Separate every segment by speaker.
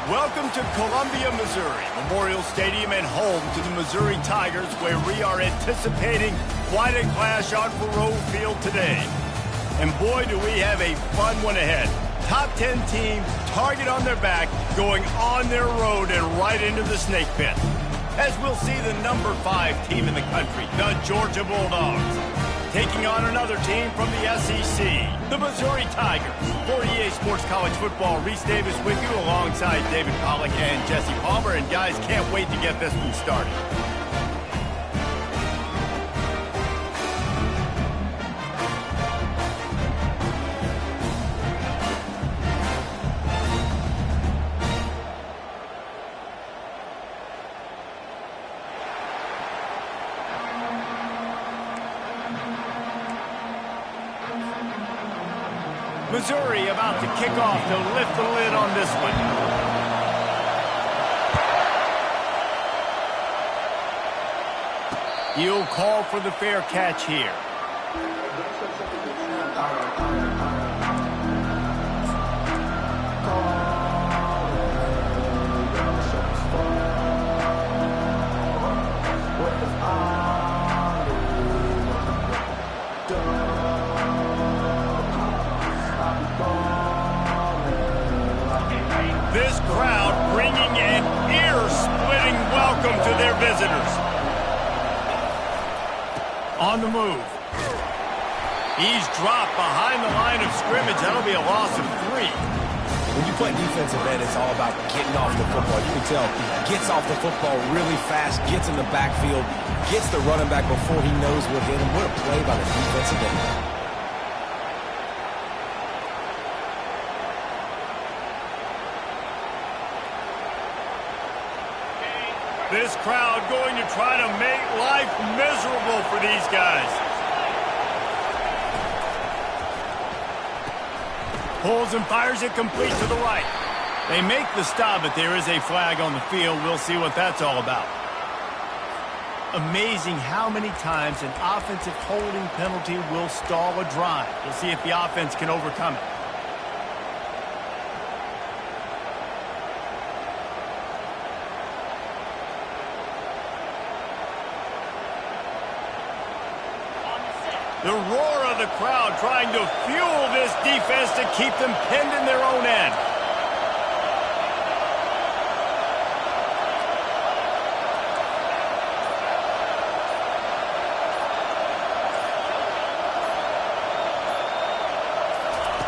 Speaker 1: Welcome to Columbia, Missouri, Memorial Stadium and home to the Missouri Tigers, where we are anticipating quite a clash on Faroe Field today. And boy, do we have a fun one ahead. Top 10 team, target on their back, going on their road and right into the snake pit. As we'll see the number 5 team in the country, the Georgia Bulldogs, taking on another team from the SEC, the Missouri Tigers. For EA Sports College Football, Reese Davis with you alongside David Pollack and Jesse Palmer. And guys, can't wait to get this one started. Missouri about to kick off to lift the lid on this one. He'll call for the fair catch here. This crowd bringing an ear-splitting welcome to their visitors. On the move. He's dropped behind the line of scrimmage. That'll be a loss of 3.
Speaker 2: When you play defensive end, it's all about getting off the football. You can tell he gets off the football really fast, gets in the backfield, gets the running back before he knows what hit him. What a play by the defensive end.
Speaker 1: This crowd going to try to make life miserable for these guys. Pulls and fires it complete to the right. They make the stop, but there is a flag on the field. We'll see what that's all about. Amazing how many times an offensive holding penalty will stall a drive. We'll see if the offense can overcome it. The roar of the crowd trying to fuel this defense to keep them pinned in their own end.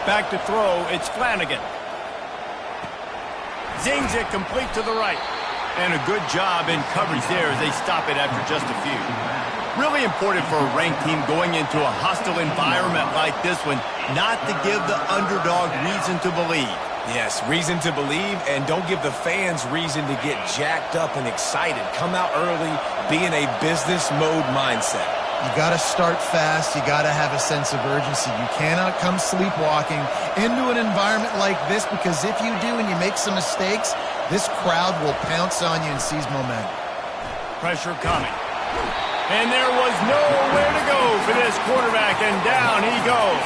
Speaker 1: Back to throw, it's Flanagan. Zings it complete to the right. And a good job in coverage there as they stop it after just a few. Really important for a ranked team going into a hostile environment like this one, not to give the underdog reason to believe.
Speaker 2: Yes, reason to believe, and don't give the fans reason to get jacked up and excited. Come out early, be in a business mode mindset.
Speaker 3: You got to start fast. You got to have a sense of urgency. You cannot come sleepwalking into an environment like this, because if you do and you make some mistakes, this crowd will pounce on you and seize momentum.
Speaker 1: Pressure coming. And there was nowhere to go for this quarterback, and down he goes.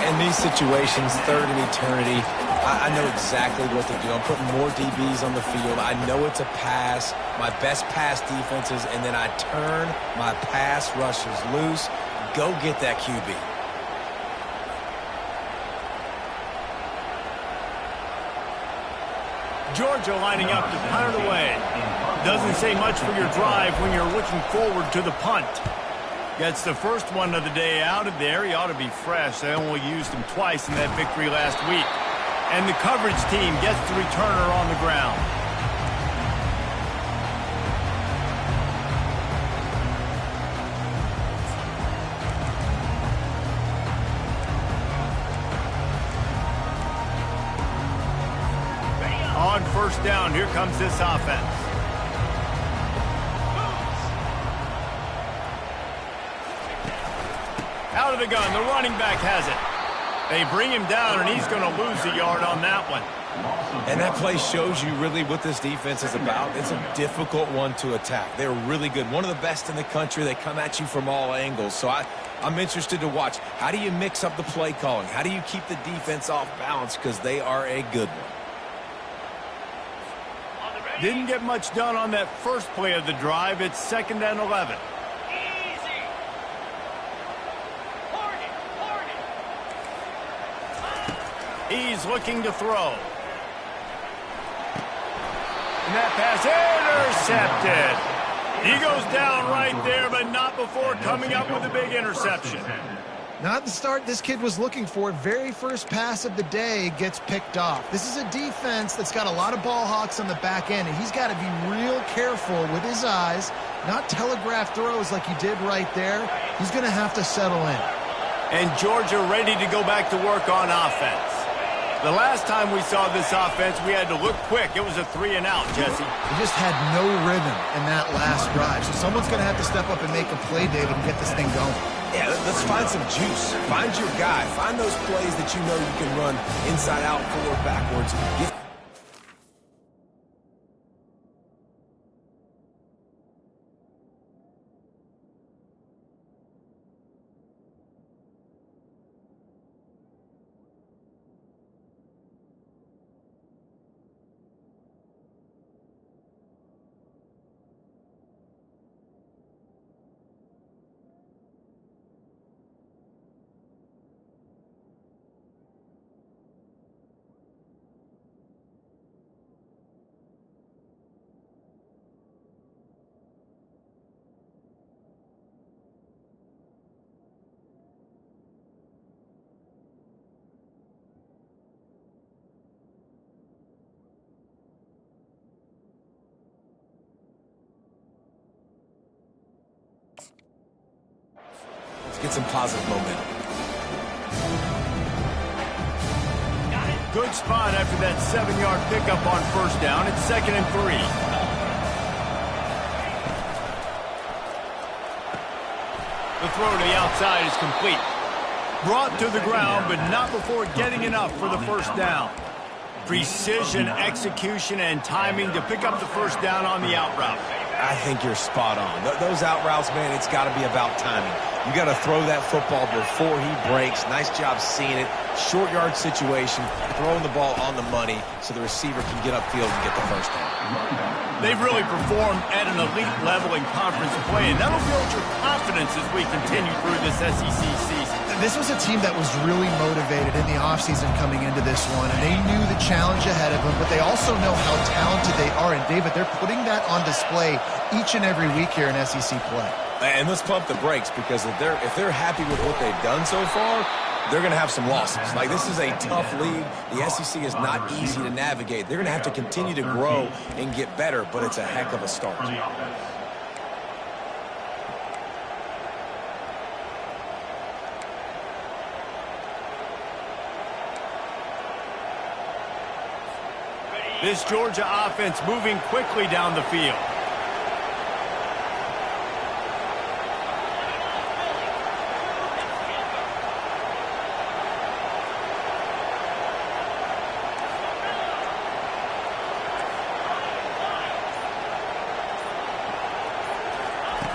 Speaker 2: In these situations, third and eternity, I know exactly what to do. I'm putting more DBs on the field. I know it's a pass, my best pass defenses, and then I turn my pass rushers loose. Go get that QB.
Speaker 1: Georgia lining up to punt it away. Doesn't say much for your drive when you're looking forward to the punt. Gets the first one of the day out of there. He ought to be fresh. They only used him twice in that victory last week. And the coverage team gets the returner on the ground. On first down, here comes this offense. Out of the gun, the running back has it. They bring him down, and he's going to lose a yard on that one.
Speaker 2: And that play shows you really what this defense is about. It's a difficult one to attack. They're really good. One of the best in the country. They come at you from all angles. So I'm interested to watch. How do you mix up the play calling? How do you keep the defense off balance? Because they are a good one.
Speaker 1: Didn't get much done on that first play of the drive. It's 2nd and 11. He's looking to throw. And that pass intercepted. He goes down right there, but not before coming up with a big interception.
Speaker 3: Not the start this kid was looking for. Very first pass of the day gets picked off. This is a defense that's got a lot of ball hawks on the back end, and he's got to be real careful with his eyes, not telegraph throws like he did right there. He's going to have to settle in.
Speaker 1: And Georgia ready to go back to work on offense. The last time we saw this offense, we had to look quick. It was a 3-and-out, Jesse.
Speaker 3: He just had no rhythm in that last drive. So someone's going to have to step up and make a play, David, and get this thing going.
Speaker 2: Yeah, let's find some juice. Find your guy. Find those plays that you know you can run inside out, forward, backwards. Get some positive momentum.
Speaker 1: Good spot after that 7-yard pickup on first down. It's 2nd and 3. The throw to the outside is complete. Brought to the ground, but not before getting enough for the first down. Precision, execution, and timing to pick up the first down on the out route.
Speaker 2: I think you're spot on. Those out routes, man, it's got to be about timing. You got to throw that football before he breaks. Nice job seeing it. Short yard situation, throwing the ball on the money so the receiver can get upfield and get the first down.
Speaker 1: They've really performed at an elite level in conference play, and that'll build your confidence as we continue through this SEC season.
Speaker 3: This was a team that was really motivated in the offseason coming into this one, and they knew the challenge ahead of them, but they also know how talented they are. And, David, they're putting that on display each and every week here in SEC play.
Speaker 2: And let's pump the brakes, because if they're happy with what they've done so far, they're going to have some losses. Like, this is a tough league. The SEC is not easy to navigate. They're going to have to continue to grow and get better, but it's a heck of a start.
Speaker 1: This Georgia offense moving quickly down the field.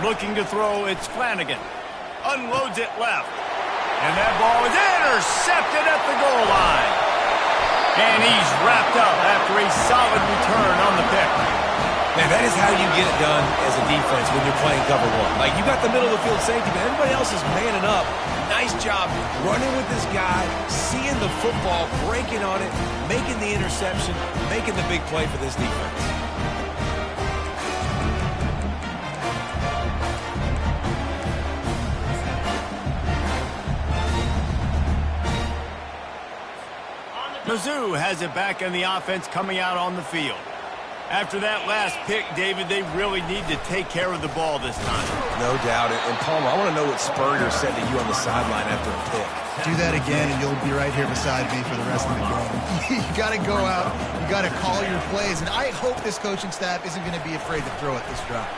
Speaker 1: Looking to throw, it's Flanagan. Unloads it left. And that ball is intercepted at the goal line. And he's wrapped up after a solid return on the pick.
Speaker 2: Man, that is how you get it done as a defense when you're playing cover one. Like, you got the middle of the field safety, but everybody else is manning up. Nice job running with this guy, seeing the football, breaking on it, making the interception, making the big play for this defense.
Speaker 1: Mizzou has it back in the offense coming out on the field. After that last pick, David, they really need to take care of the ball this time.
Speaker 2: No doubt. And Palmer, I want to know what Spurrier said to you on the sideline after a pick.
Speaker 3: Do that again, and you'll be right here beside me for the rest of the game. You got to go out. You got to call your plays. And I hope this coaching staff isn't going to be afraid to throw it this drive.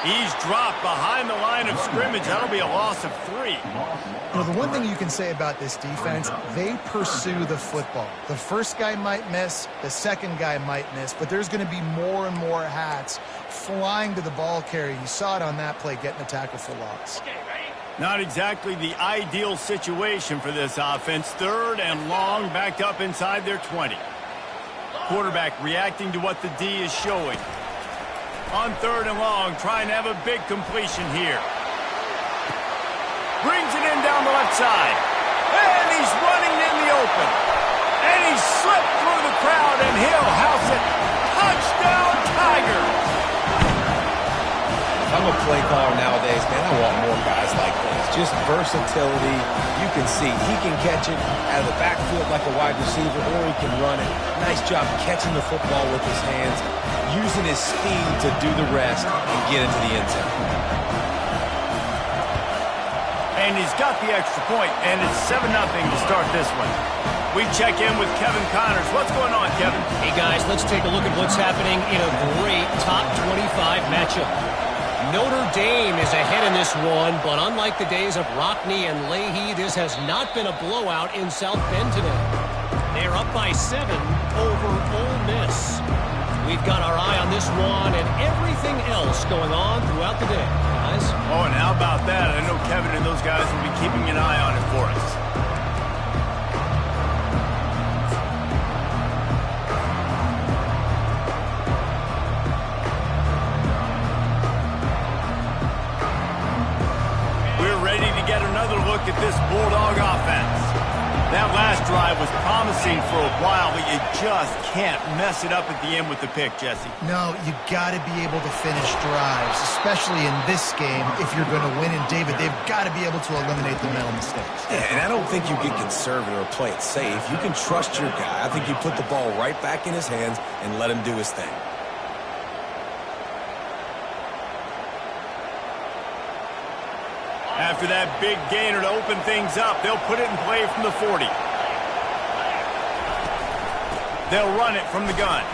Speaker 1: He's dropped behind the line of scrimmage. That'll be a loss of 3.
Speaker 3: You know, the one thing you can say about this defense, they pursue the football. The first guy might miss, the second guy might miss, but there's going to be more and more hats flying to the ball carrier. You saw it on that play, getting the tackle for loss.
Speaker 1: Not exactly the ideal situation for this offense. 3rd and long, backed up inside their 20. Quarterback reacting to what the D is showing. On 3rd and long, trying to have a big completion here. Brings it in down the left side. And he's running in the open. And he slipped through the crowd, and he'll house it. Touchdown, Tigers!
Speaker 2: If I'm a play caller nowadays, man, I want more guys like this. Just versatility. You can see he can catch it out of the backfield like a wide receiver, or he can run it. Nice job catching the football with his hands, using his speed to do the rest and get into the end zone.
Speaker 1: And he's got the extra point, and it's 7-0 to start this one. We check in with Kevin Connors. What's going on, Kevin?
Speaker 4: Hey, guys, let's take a look at what's happening in a great top 25 matchup. Notre Dame is ahead in this one, but unlike the days of Rockne and Leahy, this has not been a blowout in South Bend today. They're up by 7 over Ole Miss. We've got our eye on this one and everything else going on throughout the day, guys.
Speaker 1: Oh, and how about that? I know Kevin and those guys will be keeping an eye on it for us. We're ready to get another look at this Bulldog offense. That last drive was promising for a while, but you just can't mess it up at the end with the pick, Jesse.
Speaker 3: No, you got to be able to finish drives, especially in this game. If you're going to win, and David, they've got to be able to eliminate the mental mistakes.
Speaker 2: Yeah, and I don't think you get conservative or play it safe. You can trust your guy. I think you put the ball right back in his hands and let him do his thing.
Speaker 1: After that big gainer to open things up, they'll put it in play from the 40. They'll run it from the gun.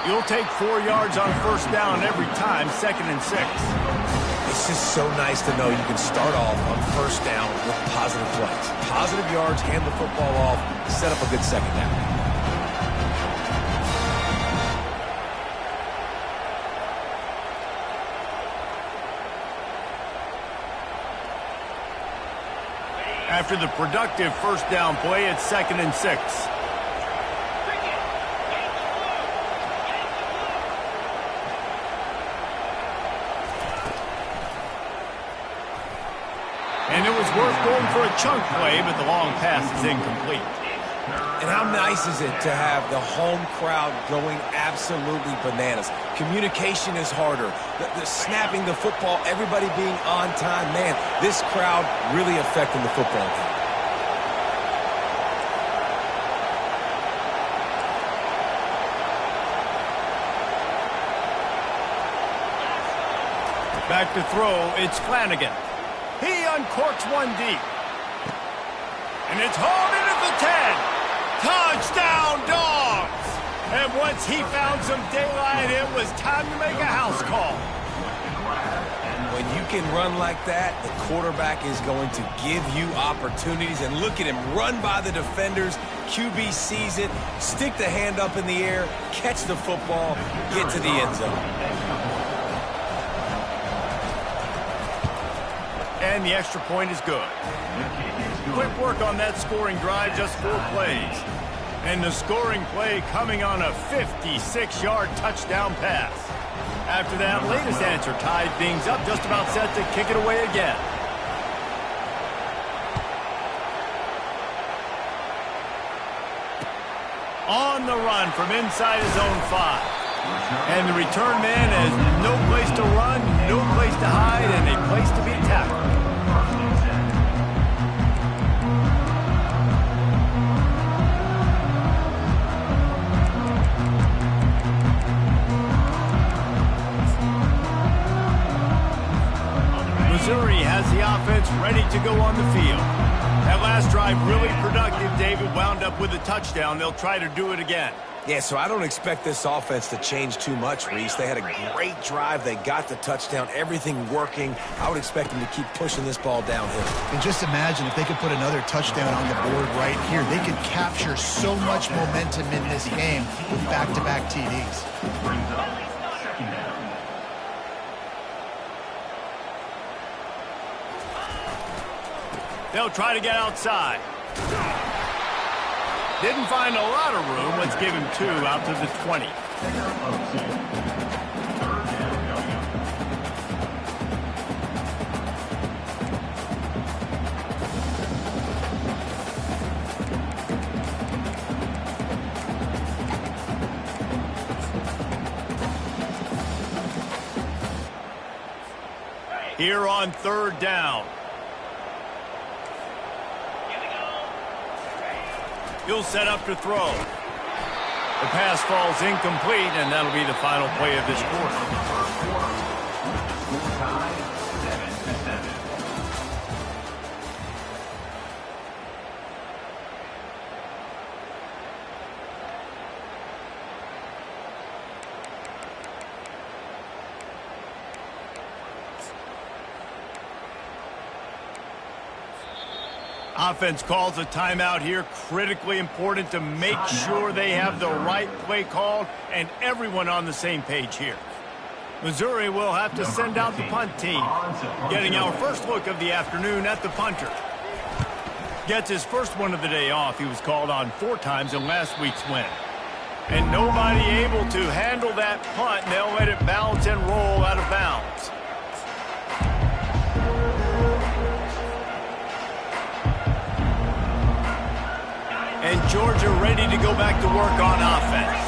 Speaker 1: You'll take 4 yards on 1st down every time, 2nd and 6.
Speaker 2: It's just so nice to know you can start off on 1st down with positive plays. Positive yards, hand the football off, set up a good 2nd down.
Speaker 1: After the productive 1st down play, it's 2nd and 6. And it was worth going for a chunk play, but the long pass is incomplete.
Speaker 2: And how nice is it to have the home crowd going absolutely bananas? Communication is harder. The snapping the football, everybody being on time. Man, this crowd really affecting the football game.
Speaker 1: Back to throw, it's Flanagan. He uncorks one deep. And it's hauled in at the 10. Touchdown, Dogs! And once he found some daylight, it was time to make a house call.
Speaker 2: When you can run like that, the quarterback is going to give you opportunities. And look at him run by the defenders. QB sees it, stick the hand up in the air, catch the football, get to the end zone.
Speaker 1: And the extra point is good. Quick work on that scoring drive, just 4 plays. And the scoring play coming on a 56-yard touchdown pass. After that latest answer tied things up, just about set to kick it away again. On the run from inside his own 5. And the return man has no place to run, no place to hide, and a place to be tackled. Missouri has the offense ready to go on the field. That last drive really productive. David wound up with a touchdown. They'll try to do it again.
Speaker 2: Yeah, so I don't expect this offense to change too much, Reese. They had a great drive. They got the touchdown, everything working. I would expect them to keep pushing this ball downhill.
Speaker 3: And just imagine if they could put another touchdown on the board right here. They could capture so much momentum in this game with back-to-back TDs.
Speaker 1: They'll try to get outside. Didn't find a lot of room. Let's give him 2 out to the 20. Here on 3rd down. He'll set up to throw. The pass falls incomplete, and that'll be the final play of this quarter. Offense calls a timeout here. Critically important to make sure they have the right play called and everyone on the same page here. Missouri will have to send out the punt team. Getting our first look of the afternoon at the punter. Gets his first one of the day off. He was called on 4 times in last week's win. And nobody able to handle that punt. They'll let it bounce and roll out of bounds. And Georgia ready to go back to work on offense.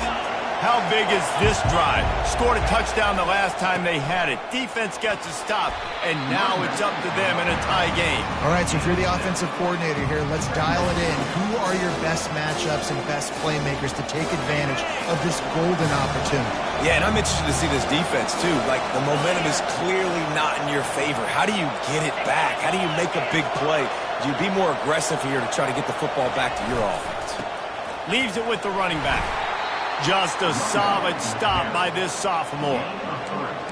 Speaker 1: How big is this drive? Scored a touchdown the last time they had it. Defense gets a stop, and now it's up to them in a tie game.
Speaker 3: All right, so if you're the offensive coordinator here, let's dial it in. Who are your best matchups and best playmakers to take advantage of this golden opportunity?
Speaker 2: Yeah, and I'm interested to see this defense, too. Like, the momentum is clearly not in your favor. How do you get it back? How do you make a big play? Do you be more aggressive here to try to get the football back to your offense?
Speaker 1: Leaves it with the running back. Just a solid stop by this sophomore.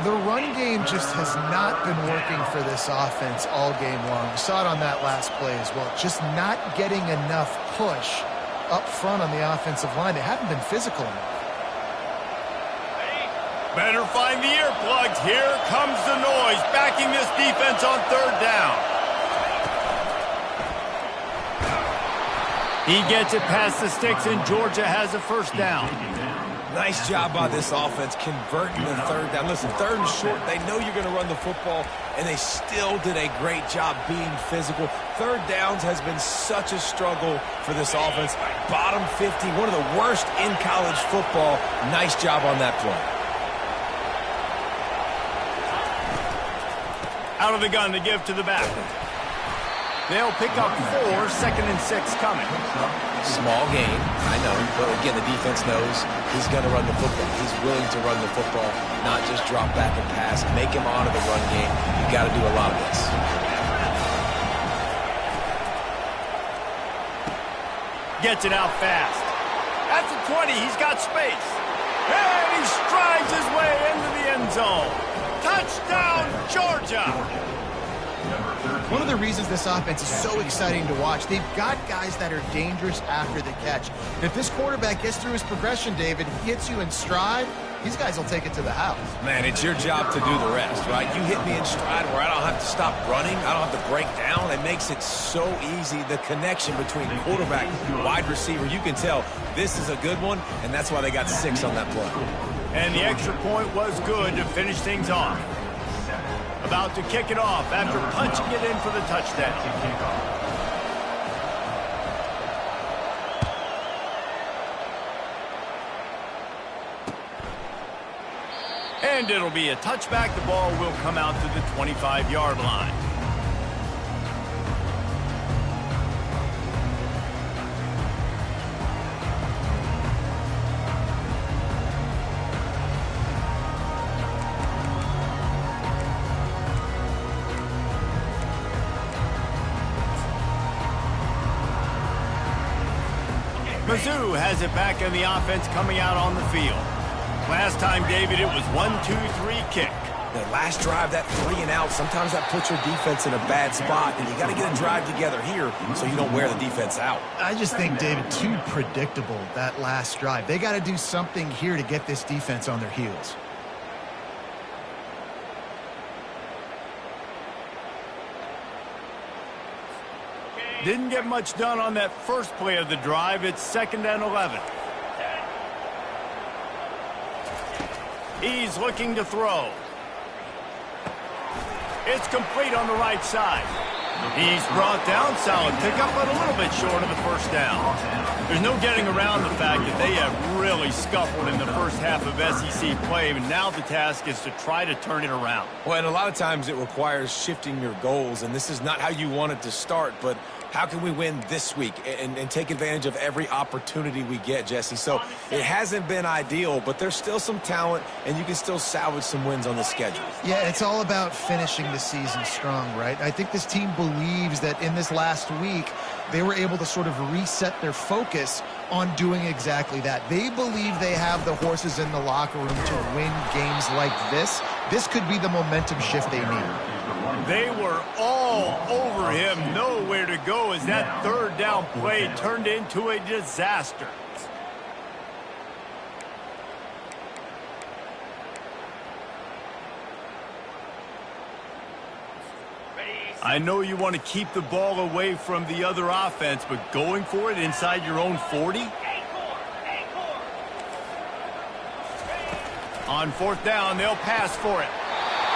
Speaker 3: The run game just has not been working for this offense all game long. We saw it on that last play as well. Just not getting enough push up front on the offensive line. They haven't been physical enough.
Speaker 1: Better find the earplugs. Here comes the noise, backing this defense on 3rd down. He gets it past the sticks, and Georgia has a 1st down.
Speaker 2: Nice job by this offense converting the 3rd down. Listen, 3rd and short, they know you're going to run the football, and they still did a great job being physical. 3rd downs has been such a struggle for this offense. Bottom 50, one of the worst in college football. Nice job on that play.
Speaker 1: Out of the gun to give to the back. They'll pick up 4, 2nd and 6 coming.
Speaker 2: Small game, I know, but again, the defense knows he's going to run the football. He's willing to run the football, not just drop back and pass. Make him honor the run game. You got to do a lot of this.
Speaker 1: Gets it out fast. At the 20, he's got space. And he strides his way into the end zone. Touchdown, Georgia!
Speaker 3: One of the reasons this offense is so exciting to watch, they've got guys that are dangerous after the catch. And if this quarterback gets through his progression, David, he hits you in stride, these guys will take it to the house.
Speaker 2: Man, it's your job to do the rest, right? You hit me in stride where I don't have to stop running. I don't have to break down. It makes it so easy. The connection between quarterback and wide receiver, you can tell this is a good one, and that's why they got 6 on that play.
Speaker 1: And the extra point was good to finish things off. About to kick it off after punching it in for the touchdown. And it'll be a touchback. The ball will come out to the 25-yard line. Mizzou has it back in the offense coming out on the field. Last time, David, it was 1-2-3 kick.
Speaker 2: The last drive, that 3 and out, sometimes that puts your defense in a bad spot, and you got to get a drive together here so you don't wear the defense out.
Speaker 3: I just think, David, too predictable, that last drive. They got to do something here to get this defense on their heels.
Speaker 1: Didn't get much done on that first play of the drive. It's 2nd and 11. He's looking to throw. It's complete on the right side. He's brought down, solid pickup, but a little bit short of the first down. There's no getting around the fact that they have really scuffled in the first half of SEC play, and now the task is to try to turn it around.
Speaker 2: Well, and a lot of times it requires shifting your goals, and this is not how you want it to start, but how can we win this week and take advantage of every opportunity we get, Jesse? So it hasn't been ideal, but there's still some talent, and you can still salvage some wins on the schedule.
Speaker 3: Yeah, it's all about finishing the season strong, right? I think this team believes that in this last week, they were able to sort of reset their focus on doing exactly that. They believe they have the horses in the locker room to win games like this. This could be the momentum shift they need.
Speaker 1: They were all over him, nowhere to go as that third down play turned into a disaster. I know you want to keep the ball away from the other offense, but going for it inside your own 40? On 4th down, they'll pass for it.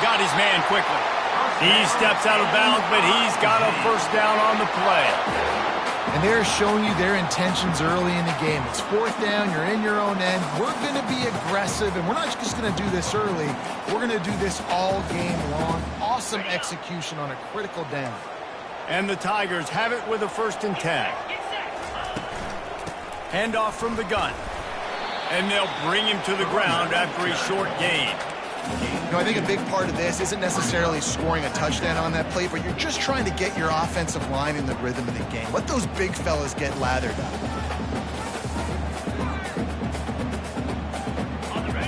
Speaker 1: Got his man quickly. He steps out of bounds, but he's got a first down on the play.
Speaker 3: And they're showing you their intentions early in the game. It's 4th down, you're in your own end. We're going to be aggressive, and we're not just going to do this early. We're going to do this all game long. Awesome execution on a critical down.
Speaker 1: And the Tigers have it with a 1st and 10. Handoff from the gun. And they'll bring him to the ground after a short gain.
Speaker 3: You know, I think a big part of this isn't necessarily scoring a touchdown on that play, but you're just trying to get your offensive line in the rhythm of the game. Let those big fellas get lathered up.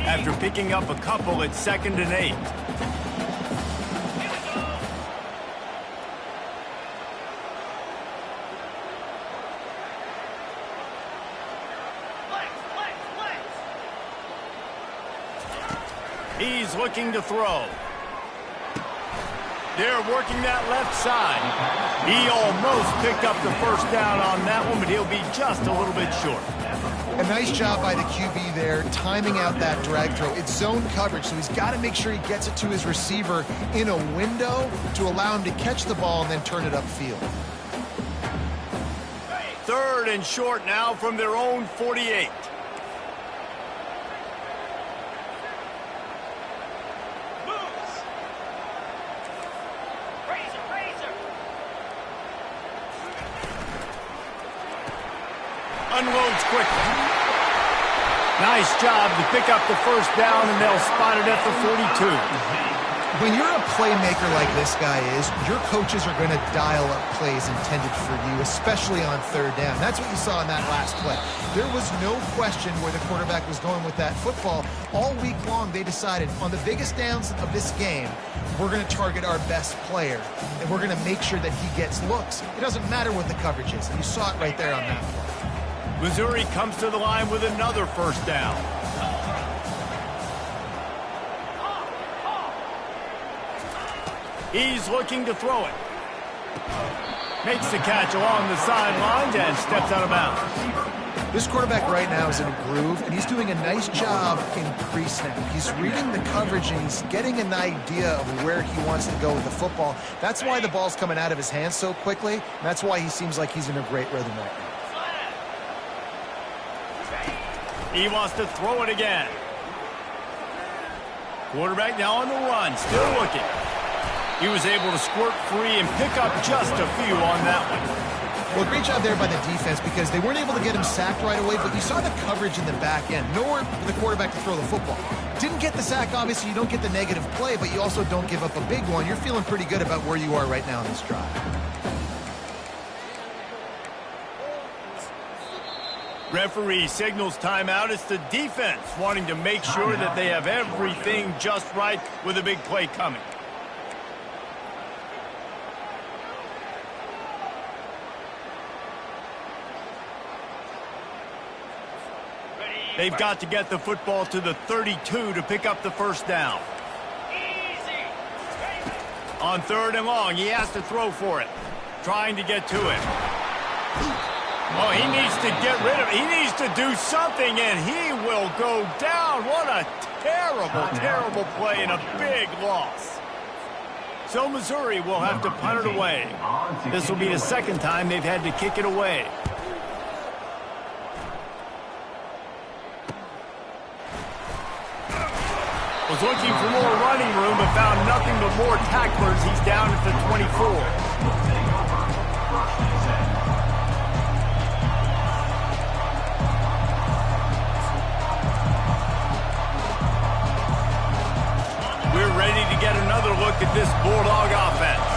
Speaker 1: After picking up a couple, it's 2nd and 8. He's looking to throw. They're working that left side. He almost picked up the first down on that one, but he'll be just a little bit short.
Speaker 3: A nice job by the QB there, timing out that drag throw. It's zone coverage, so he's got to make sure he gets it to his receiver in a window to allow him to catch the ball and then turn it upfield.
Speaker 1: 3rd and short now from their own 48. Unloads quickly. Nice job to pick up the first down, and they'll spot it at the 42.
Speaker 3: When you're a playmaker like this guy is, your coaches are going to dial up plays intended for you, especially on 3rd down. That's what you saw in that last play. There was no question where the quarterback was going with that football. All week long, they decided on the biggest downs of this game, we're going to target our best player, and we're going to make sure that he gets looks. It doesn't matter what the coverage is. You saw it right there on that play.
Speaker 1: Missouri comes to the line with another first down. He's looking to throw it. Makes the catch along the sidelines and steps out of bounds.
Speaker 3: This quarterback right now is in a groove, and he's doing a nice job in pre-snap. He's reading the coverage, and he's getting an idea of where he wants to go with the football. That's why the ball's coming out of his hands so quickly, and that's why he seems like he's in a great rhythm right now.
Speaker 1: He wants to throw it again. Quarterback now on the run, still looking. He was able to squirt free and pick up just a few on that one.
Speaker 3: Well, great job there by the defense because they weren't able to get him sacked right away, but you saw the coverage in the back end. Nowhere for the quarterback to throw the football. Didn't get the sack, obviously. You don't get the negative play, but you also don't give up a big one. You're feeling pretty good about where you are right now in this drive.
Speaker 1: Referee signals timeout. It's the defense wanting to make sure that they have everything just right with a big play coming. They've got to get the football to the 32 to pick up the first down. On 3rd and long, he has to throw for it. Trying to get to it. Oh, he needs to get rid of it. He needs to do something, and he will go down. What a terrible, terrible play and a big loss. So Missouri will have to punt it away. This will be the second time they've had to kick it away. Was looking for more running room, but found nothing but more tacklers. He's down at the 24. Ready to get another look at this Bulldog offense.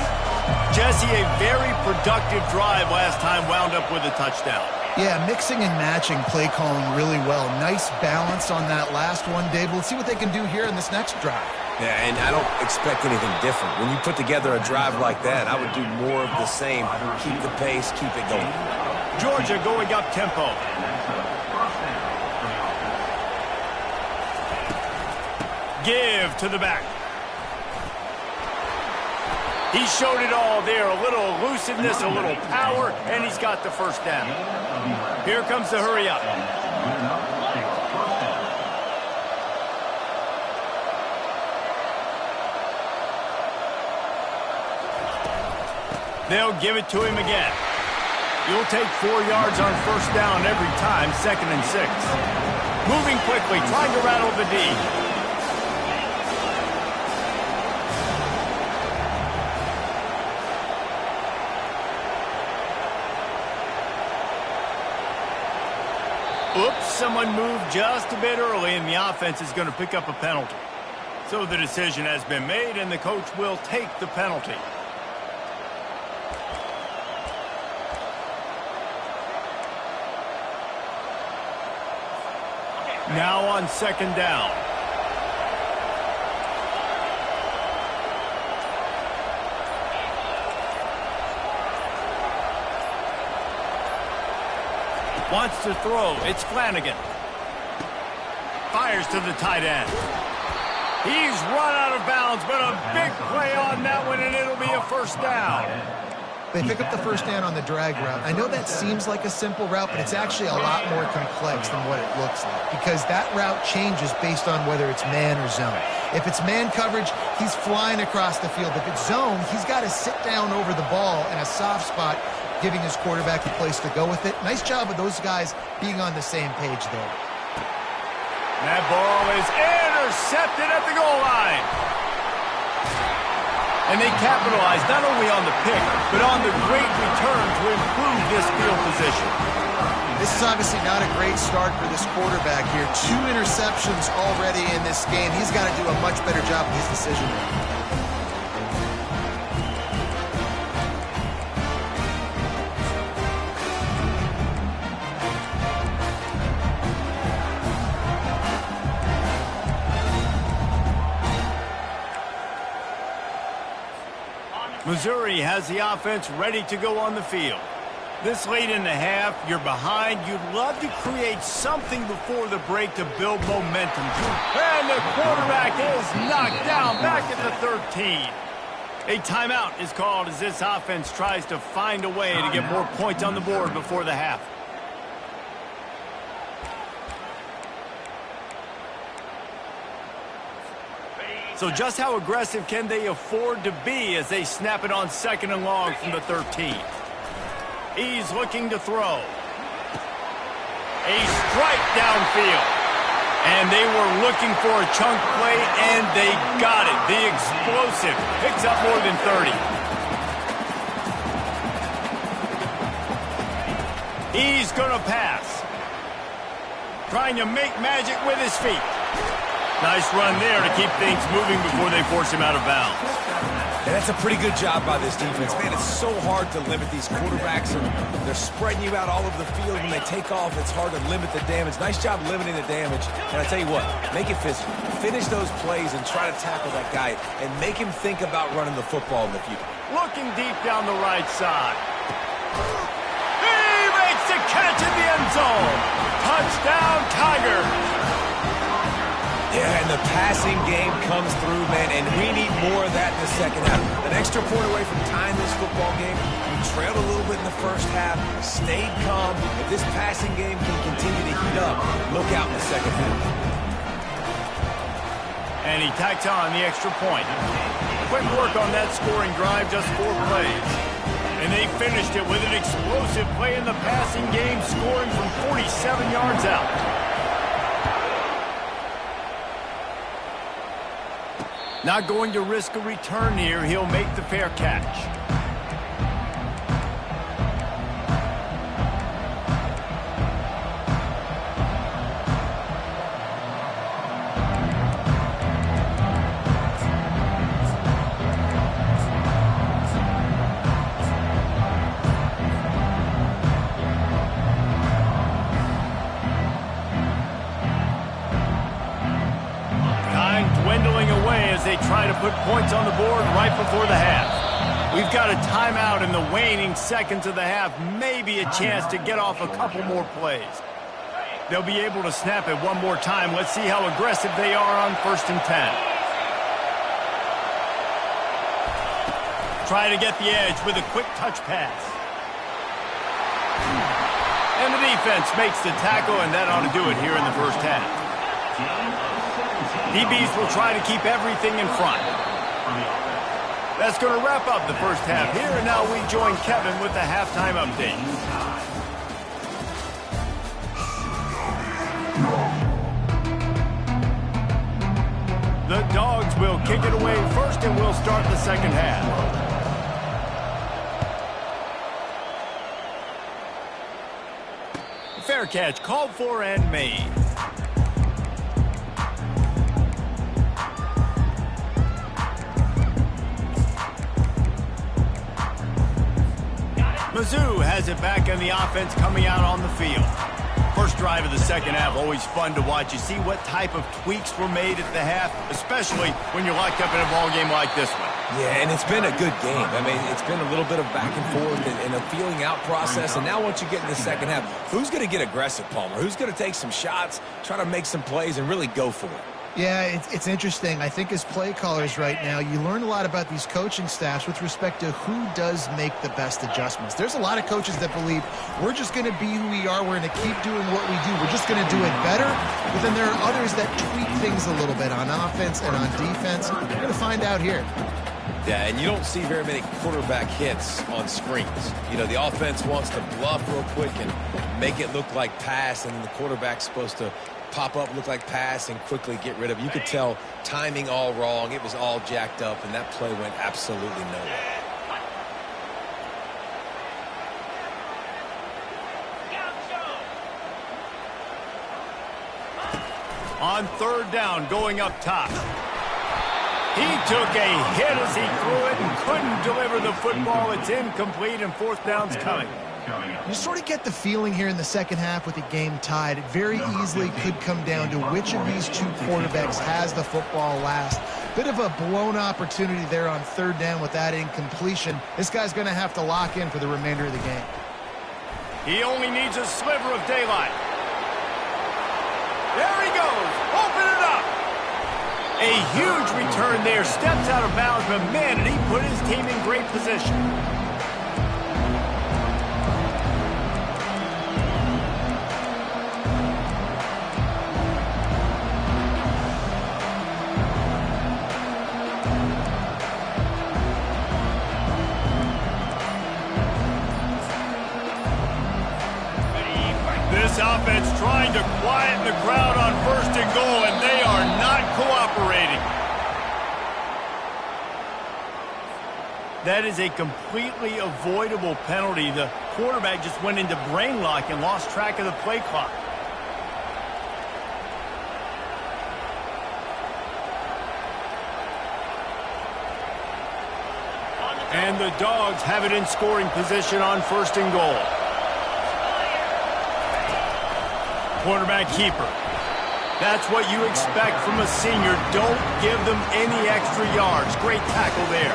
Speaker 1: Jesse, a very productive drive last time, wound up with a touchdown.
Speaker 3: Yeah, mixing and matching play calling really well. Nice balance on that last one, Dave. Let's see what they can do here in this next drive.
Speaker 2: Yeah, and I don't expect anything different. When you put together a drive like that, I would do more of the same. Keep the pace, keep it going.
Speaker 1: Georgia going up tempo. Give to the back. He showed it all there. A little elusiveness, a little power, and he's got the first down. Here comes the hurry up. They'll give it to him again. You'll take 4 yards on first down every time, 2nd and 6. Moving quickly, trying to rattle the D. Oops, someone moved just a bit early, and the offense is going to pick up a penalty. So the decision has been made, and the coach will take the penalty. Now on 2nd down. Wants to throw. It's Flanagan. Fires to the tight end. He's run out of bounds, but a big play on that one, and it'll be a first down.
Speaker 3: They pick up the first down on the drag route. I know that seems like a simple route, but it's actually a lot more complex than what it looks like, because that route changes based on whether it's man or zone. If it's man coverage, he's flying across the field. If it's zone, he's got to sit down over the ball in a soft spot, giving his quarterback a place to go with it. Nice job of those guys being on the same page there.
Speaker 1: That ball is intercepted at the goal line. And they capitalize not only on the pick, but on the great return to improve this field position.
Speaker 3: This is obviously not a great start for this quarterback here. 2 interceptions already in this game. He's got to do a much better job of his decision making.
Speaker 1: Missouri has the offense ready to go on the field. This late in the half, you're behind. You'd love to create something before the break to build momentum. And the quarterback is knocked down back at the 13. A timeout is called as this offense tries to find a way to get more points on the board before the half. So just how aggressive can they afford to be as they snap it on 2nd and long from the 13? He's looking to throw. A strike downfield. And they were looking for a chunk play, and they got it. The explosive picks up more than 30. He's going to pass. Trying to make magic with his feet. Nice run there to keep things moving before they force him out of bounds.
Speaker 2: And that's a pretty good job by this defense. Man, it's so hard to limit these quarterbacks, and they're spreading you out all over the field. When they take off, it's hard to limit the damage. Nice job limiting the damage. And I tell you what, make it physical. Finish those plays and try to tackle that guy and make him think about running the football in the future.
Speaker 1: Looking deep down the right side. He makes the catch in the end zone. Touchdown, Tigers.
Speaker 2: Yeah, and the passing game comes through, man, and we need more of that in the second half. An extra point away from tying this football game. You trailed a little bit in the first half, stayed calm. If this passing game can continue to heat up, look out in the second half.
Speaker 1: And he tacks on the extra point. Quick work on that scoring drive, just 4 plays. And they finished it with an explosive play in the passing game, scoring from 47 yards out. Not going to risk a return here. He'll make the fair catch. Dwindling away as they try to put points on the board right before the half. We've got a timeout in the waning seconds of the half, maybe a chance to get off a couple more plays. They'll be able to snap it one more time. Let's see how aggressive they are on 1st and 10. Try to get the edge with a quick touch pass. And the defense makes the tackle, and that ought to do it here in the first half. DBs will try to keep everything in front. That's going to wrap up the first half here, and now we join Kevin with the halftime update. The Dogs will kick it away first, and we'll start the second half. Fair catch called for and made. Mizzou has it back in the offense coming out on the field. First drive of the second half, always fun to watch. You see what type of tweaks were made at the half, especially when you're locked up in a ball game like this one.
Speaker 2: Yeah, and it's been a good game. I mean, it's been a little bit of back and forth and a feeling out process. And now once you get in the second half, who's going to get aggressive, Palmer? Who's going to take some shots, try to make some plays, and really go for it?
Speaker 3: Yeah, it's interesting. I think as play callers right now, you learn a lot about these coaching staffs with respect to who does make the best adjustments. There's a lot of coaches that believe we're just going to be who we are. We're going to keep doing what we do. We're just going to do it better. But then there are others that tweak things a little bit on offense and on defense. We're going to find out here.
Speaker 2: Yeah, and you don't see very many quarterback hits on screens. You know, the offense wants to bluff real quick and make it look like pass, and then the quarterback's supposed to pop up, look like pass, and quickly get rid of it. You could tell timing all wrong. It was all jacked up, and that play went absolutely nowhere.
Speaker 1: On 3rd down, going up top. He took a hit as he threw it and couldn't deliver the football. It's incomplete, and 4th down's coming.
Speaker 3: You sort of get the feeling here in the second half with the game tied. It very easily could come down to which of these two quarterbacks has the football last. Bit of a blown opportunity there on 3rd down with that incompletion. This guy's going to have to lock in for the remainder of the game.
Speaker 1: He only needs a sliver of daylight. There he goes. Open it up. A huge return there. Steps out of bounds, but man, did he put his team in great position. This offense trying to quiet the crowd on 1st and goal, and they are not cooperating. That is a completely avoidable penalty. The quarterback just went into brain lock and lost track of the play clock. And the Dogs have it in scoring position on 1st and goal. Quarterback keeper. That's what you expect from a senior. Don't give them any extra yards. Great tackle there.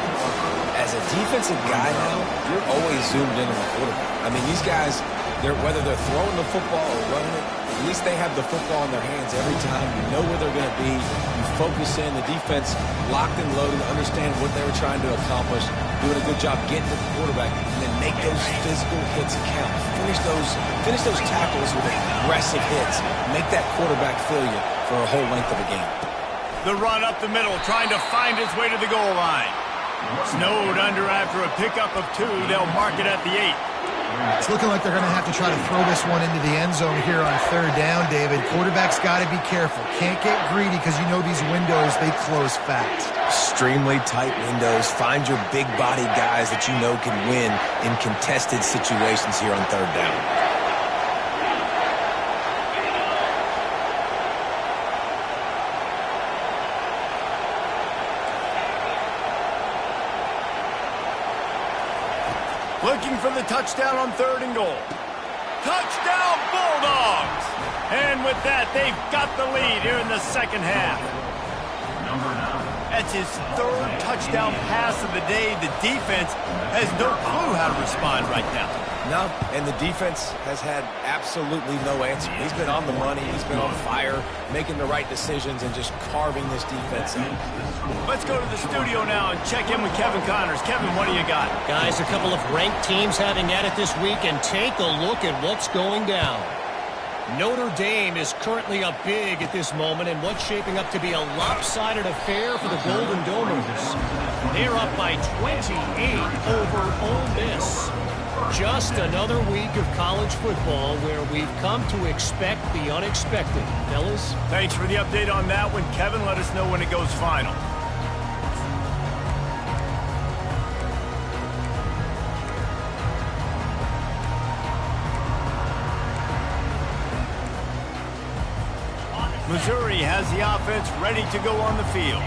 Speaker 2: As a defensive guy now, you're always zoomed in on the quarterback. I mean, these guys, whether they're throwing the football or running it, at least they have the football in their hands every time. You know where they're going to be. You focus in. The defense locked and loaded, understand what they were trying to accomplish, doing a good job getting to the quarterback, and then make those physical hits count. Finish those tackles with aggressive hits. Make that quarterback feel you for a whole length of a game.
Speaker 1: The run up the middle, trying to find its way to the goal line. Snowed under after a pickup of 2. They'll mark it at the 8.
Speaker 3: It's looking like they're going to have to try to throw this one into the end zone here on 3rd down, David. Quarterback's got to be careful. Can't get greedy because you know these windows, they close fast.
Speaker 2: Extremely tight windows. Find your big-bodied guys that you know can win in contested situations here on 3rd down.
Speaker 1: Looking for the touchdown on 3rd and goal. Touchdown, Bulldogs! And with that, they've got the lead here in the second half. That's his 3rd touchdown pass of the day. The defense has no clue how to respond right now.
Speaker 2: No, and the defense has had absolutely no answer. He's been on the money. He's been on fire, making the right decisions and just carving this defense up.
Speaker 1: Let's go to the studio now and check in with Kevin Connors. Kevin, what do you got?
Speaker 4: Guys, a couple of ranked teams having at it this week, and take a look at what's going down. Notre Dame is currently up big at this moment in what's shaping up to be a lopsided affair for the Golden Domers. They're up by 28 over Ole Miss. Just another week of college football where we've come to expect the unexpected. Fellas?
Speaker 1: Thanks for the update on that one, Kevin. Let us know when it goes final. Missouri has the offense ready to go on the field.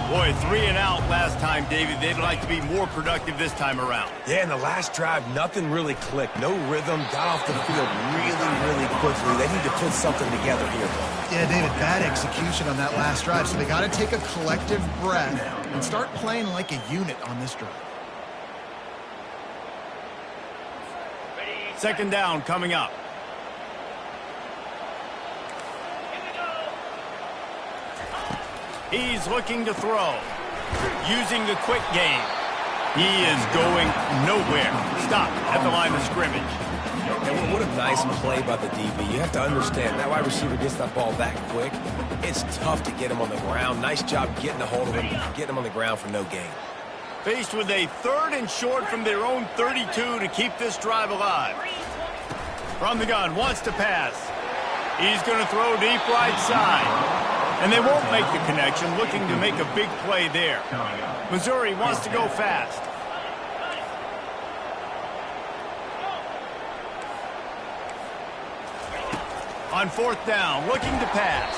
Speaker 1: Boy, 3 and out last time, David. They'd like to be more productive this time around.
Speaker 2: Yeah, in the last drive, nothing really clicked. No rhythm. Got off the field really quickly. They need to put something together here.
Speaker 3: Yeah, David, bad execution on that last drive. So they got to take a collective breath and start playing like a unit on this drive.
Speaker 1: 2nd down coming up. He's looking to throw. Using the quick game. He is going nowhere. Stop at the line of scrimmage.
Speaker 2: And what a nice play by the DB. You have to understand, that wide receiver gets that ball that quick. It's tough to get him on the ground. Nice job getting a hold of him, getting him on the ground for no gain.
Speaker 1: Faced with a 3rd and short from their own 32 to keep this drive alive. From the gun, wants to pass. He's going to throw deep right side. And they won't make the connection, looking to make a big play there. Missouri wants to go fast. On 4th down, looking to pass.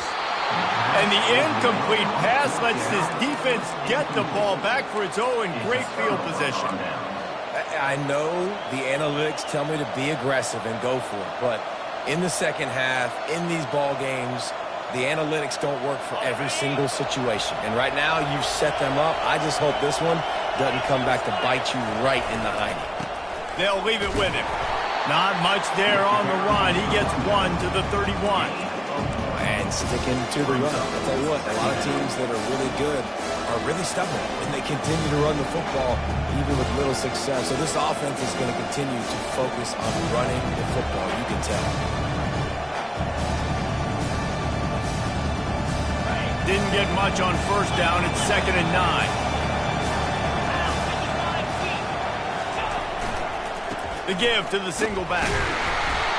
Speaker 1: And the incomplete pass lets this defense get the ball back for its own great field position.
Speaker 2: I know the analytics tell me to be aggressive and go for it, but in the second half, in these ball games, the analytics don't work for every single situation. And right now, you've set them up. I just hope this one doesn't come back to bite you right in the hiney.
Speaker 1: They'll leave it with him. Not much there on the run. He gets 1 to the 31.
Speaker 2: And sticking to the run. I'll tell you what, a lot of teams that are really good are really stubborn. And they continue to run the football even with little success. So this offense is going to continue to focus on running the football. You can tell.
Speaker 1: Didn't get much on 1st down. It's 2nd and 9. The give to the single back.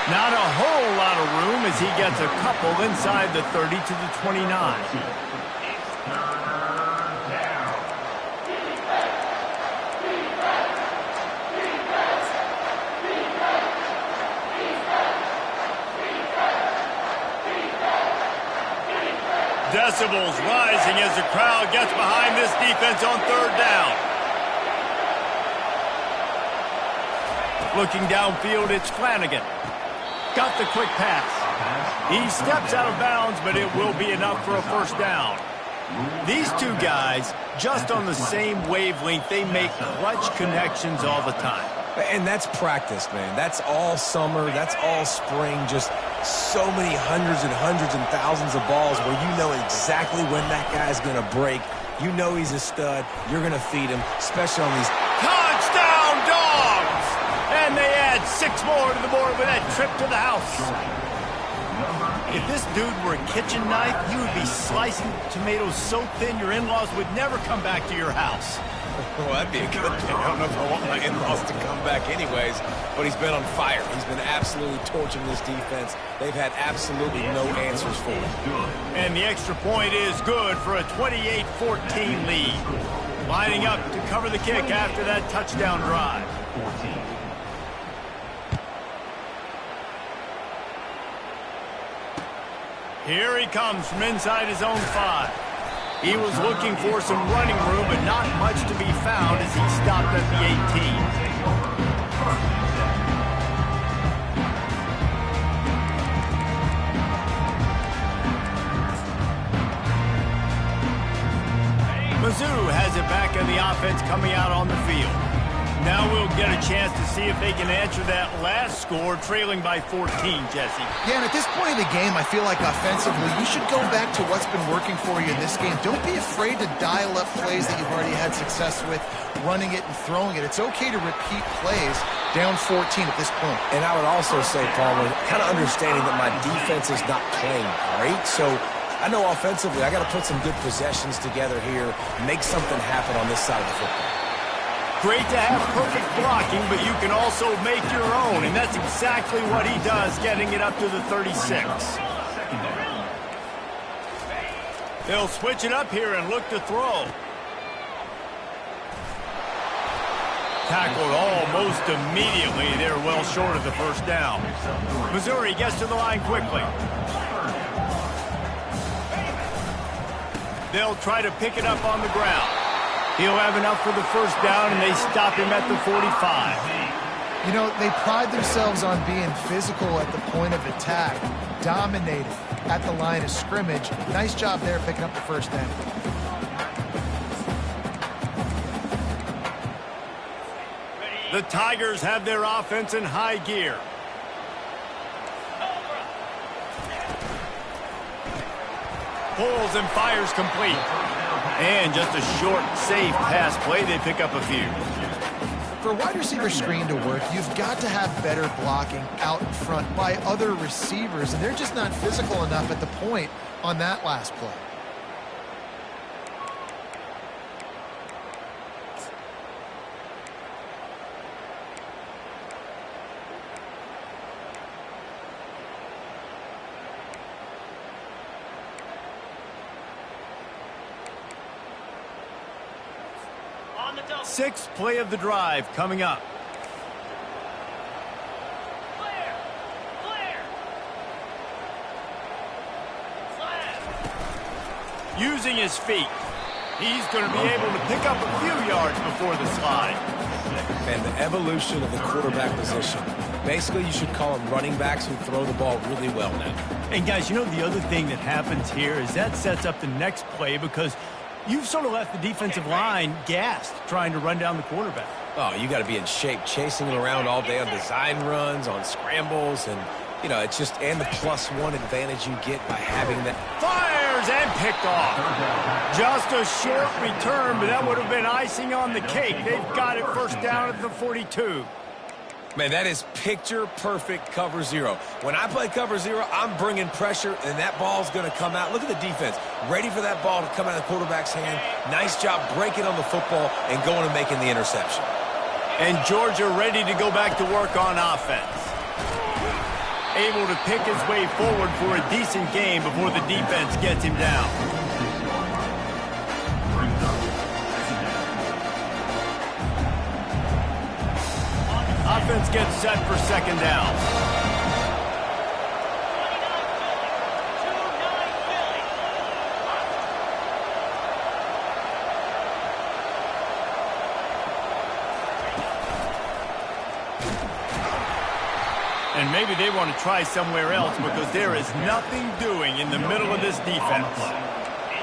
Speaker 1: Not a whole lot of room as he gets a couple inside the 30 to the 29. Decibels rising as the crowd gets behind this defense on 3rd down. Looking downfield, it's Flanagan. Got the quick pass. He steps out of bounds, but it will be enough for a 1st down. These two guys, just on the same wavelength, they make clutch connections all the time.
Speaker 2: And that's practice, man. That's all summer. That's all spring. Just so many hundreds and thousands of balls where you know exactly when that guy's going to break. You know he's a stud. You're going to feed him, especially on these.
Speaker 1: Touchdown, Dogs! scoreboard with that trip to the house. If this dude were a kitchen knife, he would be slicing tomatoes so thin your in-laws would never come back to your house.
Speaker 2: Well, that'd be a good thing. I don't know if I want my in-laws to come back anyways, but he's been on fire. He's been absolutely torching this defense. They've had absolutely no answers for him.
Speaker 1: And the extra point is good for a 28-14 lead. Lining up to cover the kick after that touchdown drive. Here he comes from inside his own 5. He was looking for some running room, but not much to be found as he stopped at the 18. Mizzou has it back in the offense coming out on the field. Now we'll get a chance to see if they can answer that last score, trailing by 14, Jesse.
Speaker 3: Yeah, and at this point of the game, I feel like offensively, you should go back to what's been working for you in this game. Don't be afraid to dial up plays that you've already had success with, running it and throwing it. It's okay to repeat plays down 14 at this point.
Speaker 2: And I would also say, Palmer, kind of understanding that my defense is not playing great, so I know offensively I got to put some good possessions together here, make something happen on this side of the football.
Speaker 1: Great to have perfect blocking, but you can also make your own, and that's exactly what he does, getting it up to the 36. They'll switch it up here and look to throw. Tackled almost immediately. They're well short of the first down. Missouri gets to the line quickly. They'll try to pick it up on the ground. He'll have enough for the first down, and they stop him at the 45.
Speaker 3: You know, they pride themselves on being physical at the point of attack, dominating at the line of scrimmage. Nice job there picking up the first down.
Speaker 1: The Tigers have their offense in high gear. Pulls and fires complete. And just a short, safe pass play. They pick up a few.
Speaker 3: For a wide receiver screen to work, you've got to have better blocking out in front by other receivers, and they're just not physical enough at the point on that last play.
Speaker 1: Sixth play of the drive coming up. Using his feet, he's going to be able to pick up a few yards before the slide.
Speaker 2: And the evolution of the quarterback position. Basically, you should call them running backs who throw the ball really well now.
Speaker 1: And guys, you know the other thing that happens here is that sets up the next play because you've sort of left the defensive line gassed trying to run down the quarterback.
Speaker 2: Oh, you got to be in shape, chasing him around all day on design runs, on scrambles, and, you know, it's just, and the +1 advantage you get by having that.
Speaker 1: Fires and picked off. Just a short return, but that would have been icing on the cake. They've got it first down at the 42.
Speaker 2: Man, that is picture-perfect cover zero. When I play cover zero, I'm bringing pressure, and that ball's going to come out. Look at the defense. Ready for that ball to come out of the quarterback's hand. Nice job breaking on the football and going and making the interception.
Speaker 1: And Georgia ready to go back to work on offense. Able to pick his way forward for a decent game before the defense gets him down. Offense gets set for second down. And maybe they want to try somewhere else because there is nothing doing in the middle of this defense.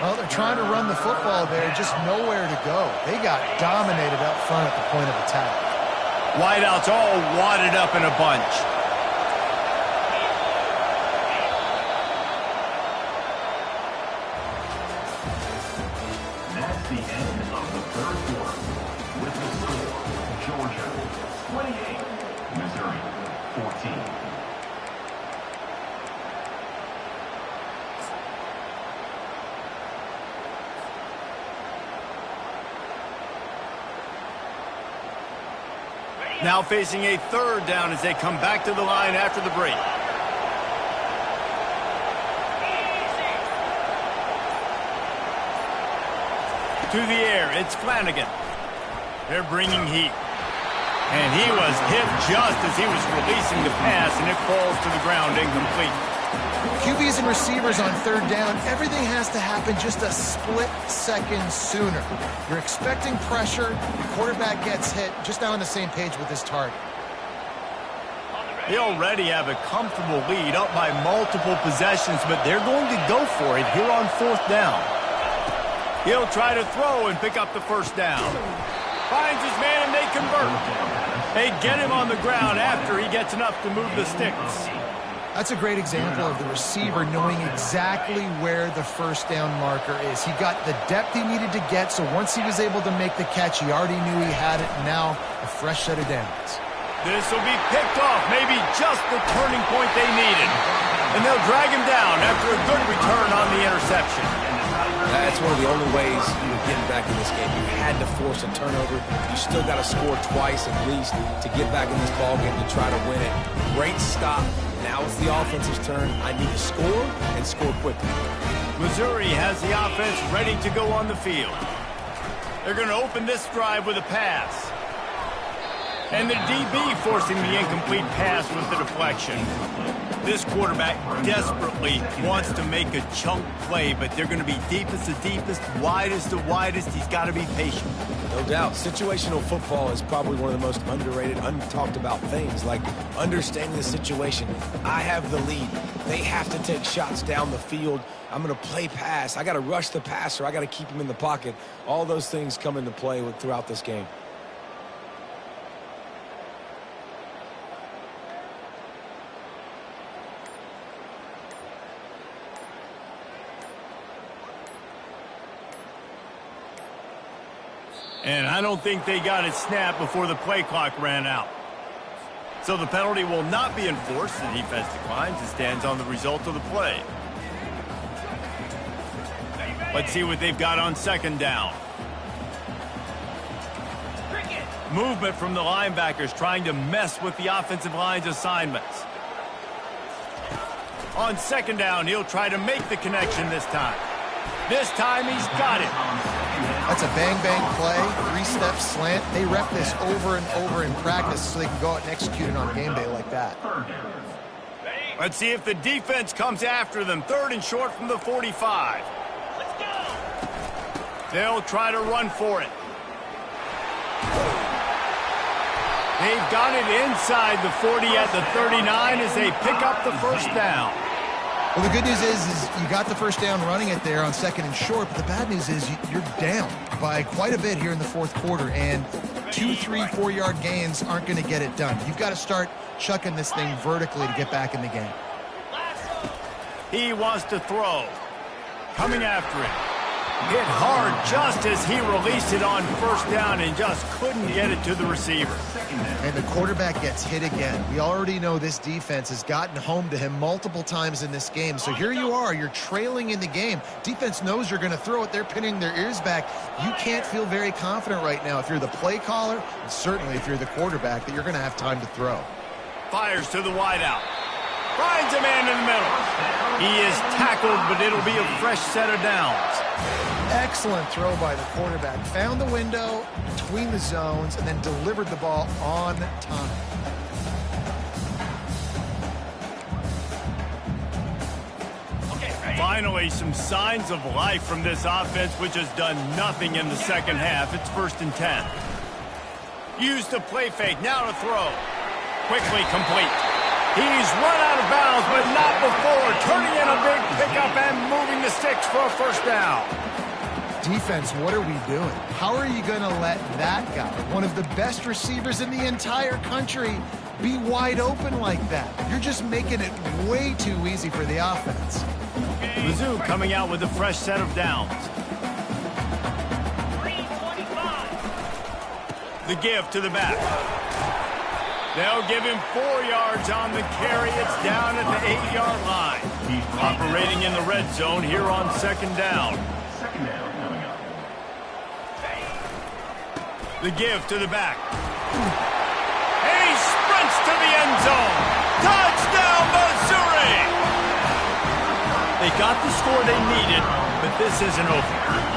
Speaker 3: Well, they're trying to run the football there, just nowhere to go. They got dominated up front at the point of attack.
Speaker 1: Wideouts all wadded up in a bunch.
Speaker 5: That's the end of the third quarter. With the score, Georgia 28, Missouri 14.
Speaker 1: Now facing a third down as they come back to the line after the break. To the air, it's Flanagan. They're bringing heat. And he was hit just as he was releasing the pass, and it falls to the ground incomplete.
Speaker 3: QBs and receivers on third down, everything has to happen just a split second sooner. You're expecting pressure, the quarterback gets hit, just not on the same page with his target.
Speaker 1: They already have a comfortable lead, up by multiple possessions, but they're going to go for it here on fourth down. He'll try to throw and pick up the first down. Finds his man and they convert. They get him on the ground after he gets enough to move the sticks.
Speaker 3: That's a great example of the receiver knowing exactly where the first down marker is. He got the depth he needed to get, so once he was able to make the catch, he already knew he had it, and now a fresh set of downs.
Speaker 1: This will be picked off, maybe just the turning point they needed. And they'll drag him down after a good return on the interception.
Speaker 2: That's one of the only ways you're getting back in this game. You had to force a turnover. You still got to score twice at least to get back in this ballgame to try to win it. Great stop. Now it's the offense's turn. I need to score and score quickly.
Speaker 1: Missouri has the offense ready to go on the field. They're going to open this drive with a pass. And the DB forcing the incomplete pass with the deflection. This quarterback desperately wants to make a chunk play, but they're going to be deepest to deepest, widest to widest. He's got to be patient.
Speaker 2: No doubt. Situational football is probably one of the most underrated, untalked about things, like understanding the situation. I have the lead. They have to take shots down the field. I'm going to play pass. I got to rush the passer. I got to keep him in the pocket. All those things come into play throughout this game.
Speaker 1: And I don't think they got it snapped before the play clock ran out. So the penalty will not be enforced. The defense declines and stands on the result of the play. Let's see what they've got on second down. Movement from the linebackers trying to mess with the offensive line's assignments. On second down, he'll try to make the connection this time. This time he's got it.
Speaker 3: That's a bang-bang play, three-step slant. They rep this over and over in practice so they can go out and execute it on game day like that.
Speaker 1: Let's see if the defense comes after them. Third and short from the 45. They'll try to run for it. They've got it inside the 40 at the 39 as they pick up the first down.
Speaker 3: Well, the good news is you got the first down running it there on second and short, but the bad news is you're down by quite a bit here in the fourth quarter, and 2, 3, 4-yard gains aren't going to get it done. You've got to start chucking this thing vertically to get back in the game.
Speaker 1: He wants to throw. Coming after it. Hit hard just as he released it on first down and just couldn't get it to the receiver.
Speaker 3: And the quarterback gets hit again. We already know this defense has gotten home to him multiple times in this game. So here you are, you're trailing in the game. Defense knows you're going to throw it. They're pinning their ears back. You can't feel very confident right now if you're the play caller, and certainly if you're the quarterback, that you're going to have time to throw.
Speaker 1: Fires to the wideout. Finds a man in the middle. He is tackled, but it'll be a fresh set of downs.
Speaker 3: Excellent throw by the quarterback. Found the window between the zones and then delivered the ball on time.
Speaker 1: Finally, some signs of life from this offense, which has done nothing in the second half. It's 1st and 10. Used to play fake, now to throw. Quickly complete. He's run out of bounds, but not before. Turning in a big pickup and moving the sticks for a first down.
Speaker 3: Defense, what are we doing? How are you going to let that guy, one of the best receivers in the entire country, be wide open like that? You're just making it way too easy for the offense.
Speaker 1: Mizzou coming out with a fresh set of downs. The give to the back. They'll give him 4 yards on the carry. It's down at the 8-yard line. Operating in the red zone here on second down.
Speaker 5: Second down coming up.
Speaker 1: The give to the back. And he sprints to the end zone. Touchdown, Missouri! They got the score they needed, but this isn't over.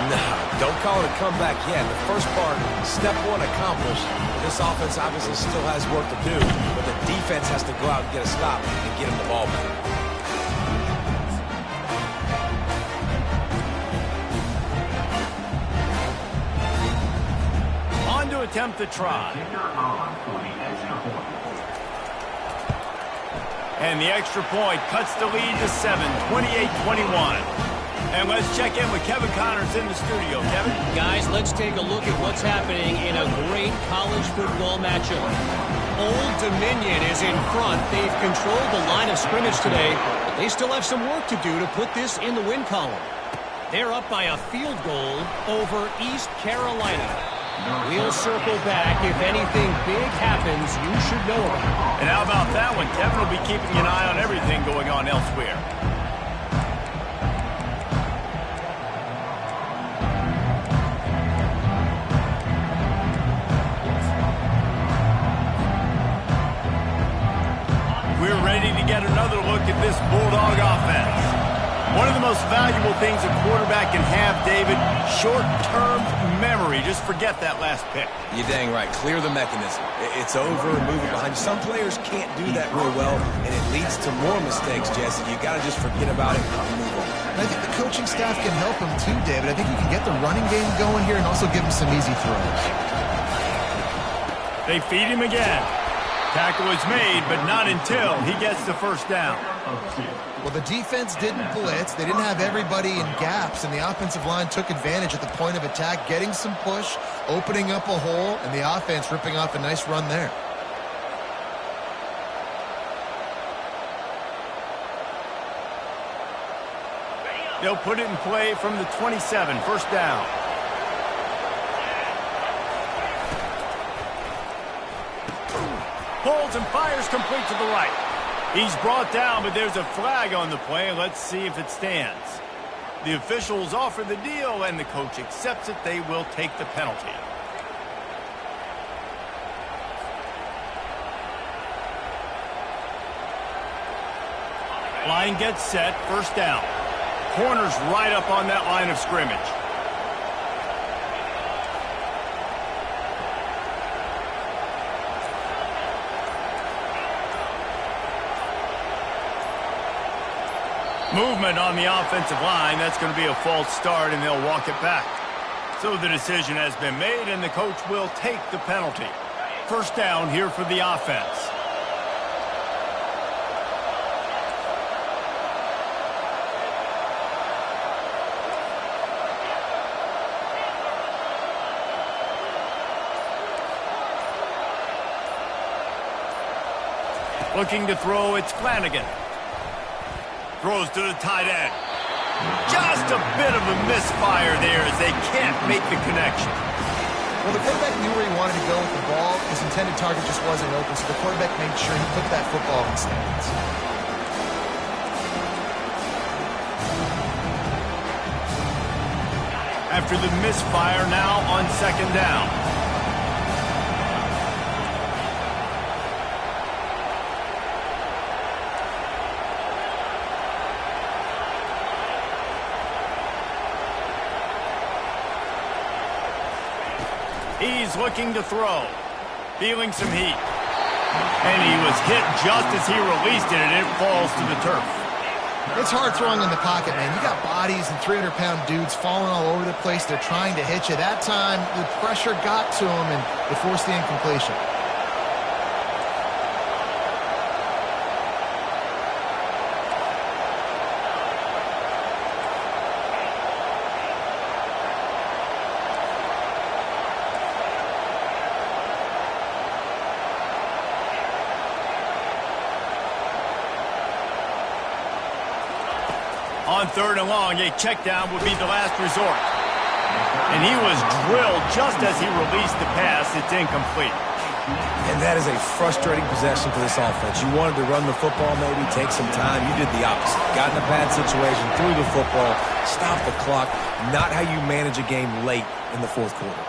Speaker 2: No, don't call it a comeback yet. The first part, step one accomplished. This offense obviously still has work to do, but the defense has to go out and get a stop and get him the ball back.
Speaker 1: On to attempt the try.
Speaker 5: Kicker on for the extra point.
Speaker 1: And the extra point cuts the lead to 7, 28-21. And let's check in with Kevin Connors in the studio. Kevin?
Speaker 4: Guys, let's take a look at what's happening in a great college football matchup. Old Dominion is in front. They've controlled the line of scrimmage today, but they still have some work to do to put this in the win column. They're up by a field goal over East Carolina. We'll circle back. If anything big happens, you should know about it.
Speaker 1: And how about that one? Kevin will be keeping an eye on everything going on elsewhere. We're ready to get another look at this Bulldog offense. One of the most valuable things a quarterback can have, David, short-term memory. Just forget that last pick.
Speaker 2: You're dang right. Clear the mechanism. It's over and move it behind. Some players can't do that real well, and it leads to more mistakes, Jesse. You got to just forget about it and move on.
Speaker 3: I think the coaching staff can help him too, David. I think you can get the running game going here and also give him some easy throws.
Speaker 1: They feed him again. Tackle is made, but not until he gets the first down.
Speaker 3: Well, the defense didn't blitz. They didn't have everybody in gaps, and the offensive line took advantage at the point of attack, getting some push, opening up a hole, and the offense ripping off a nice run there.
Speaker 1: They'll put it in play from the 27, first down. Pulls and fires complete to the right. He's brought down, but there's a flag on the play. Let's see if it stands. The officials offer the deal, and the coach accepts it. They will take the penalty. Line gets set, first down. Corner's right up on that line of scrimmage. Movement on the offensive line. That's going to be a false start, and they'll walk it back. So the decision has been made, and the coach will take the penalty. First down here for the offense. Looking to throw, it's Flanagan. Throws to the tight end. Just a bit of a misfire there as they can't make the connection.
Speaker 3: Well, the quarterback knew where he wanted to go with the ball. His intended target just wasn't open, so the quarterback made sure he put that football in stands.
Speaker 1: After the misfire, now on second down. He's looking to throw. Feeling some heat. And he was hit just as he released it, and it falls to the turf.
Speaker 3: It's hard throwing in the pocket, man. You got bodies and 300-pound dudes falling all over the place. They're trying to hit you. That time, the pressure got to him, and it forced the incompletion. On third and long, a check down would be the last resort. And he was drilled just as he released the pass. It's incomplete.
Speaker 2: And that is a frustrating possession for this offense. You wanted to run the football, maybe take some time. You did the opposite. Got in a bad situation, threw the football, stopped the clock. Not how you manage a game late in the fourth quarter.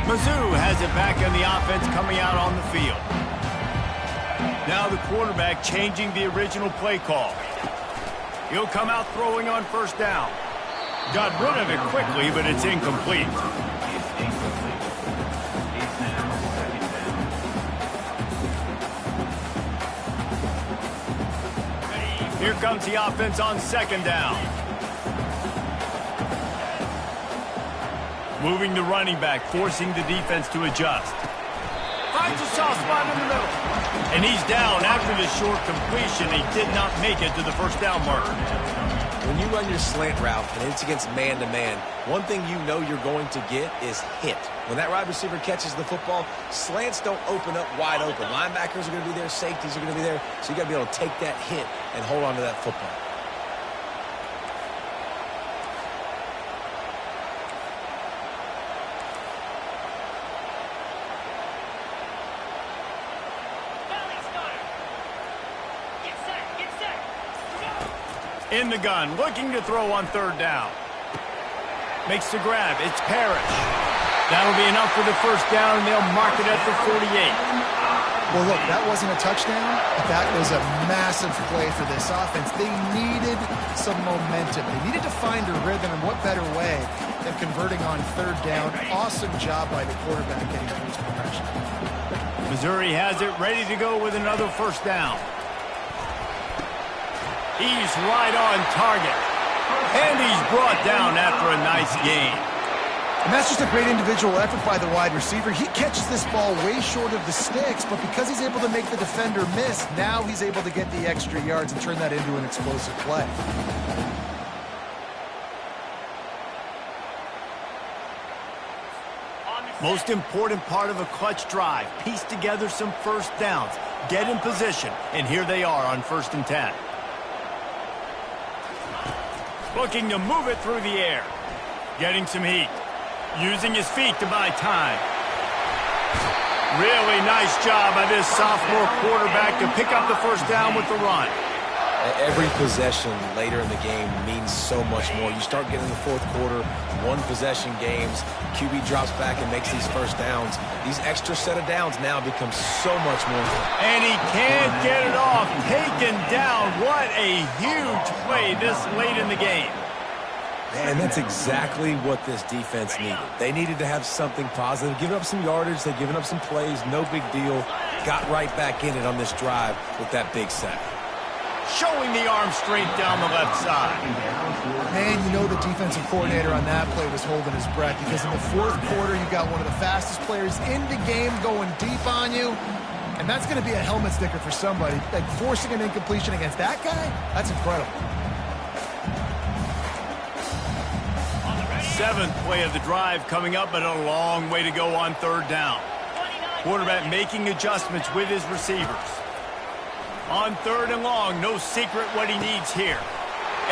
Speaker 1: Mizzou has it back in the offense coming out on the field. Now the quarterback changing the original play call. He'll come out throwing on first down. Got rid of it quickly, but it's incomplete. Here comes the offense on second down. Moving the running back, forcing the defense to adjust. Finds a soft spot in the middle. And he's down after the short completion. He did not make it to the first down marker.
Speaker 2: When you run your slant route and it's against man-to-man, one thing you know you're going to get is hit. When that wide receiver catches the football, slants don't open up wide open. Linebackers are going to be there, safeties are going to be there, so you got to be able to take that hit and hold on to that football.
Speaker 1: In the gun, looking to throw on third down. Makes the grab. It's Parrish. That'll be enough for the first down, and they'll mark it at the 48.
Speaker 3: Well, look, that wasn't a touchdown, but that was a massive play for this offense. They needed some momentum. They needed to find a rhythm, and what better way than converting on third down. Awesome job by the quarterback getting through his progression.
Speaker 1: Missouri has it ready to go with another first down. He's right on target. And he's brought down after a nice gain.
Speaker 3: And that's just a great individual effort by the wide receiver. He catches this ball way short of the sticks, but because he's able to make the defender miss, now he's able to get the extra yards and turn that into an explosive play.
Speaker 1: Most important part of a clutch drive. Piece together some first downs. Get in position. And here they are on 1st and 10. Looking to move it through the air. Getting some heat. Using his feet to buy time. Really nice job by this sophomore quarterback to pick up the first down with the run.
Speaker 2: Every possession later in the game means so much more. You start getting the fourth quarter, one-possession games, QB drops back and makes these first downs. These extra set of downs now become so much more.
Speaker 1: And he can't get it off. Taken down. What a huge play this late in the game.
Speaker 2: And that's exactly what this defense needed. They needed to have something positive. Giving up some yardage, they've given up some plays, no big deal. Got right back in it on this drive with that big sack.
Speaker 1: Showing the arm strength down the left side.
Speaker 3: Man, you know the defensive coordinator on that play was holding his breath because in the fourth quarter, you got one of the fastest players in the game going deep on you. And that's going to be a helmet sticker for somebody. Like forcing an incompletion against that guy, that's incredible.
Speaker 1: 7th play of the drive coming up, but a long way to go on third down. Quarterback making adjustments with his receivers. On third and long, no secret what he needs here.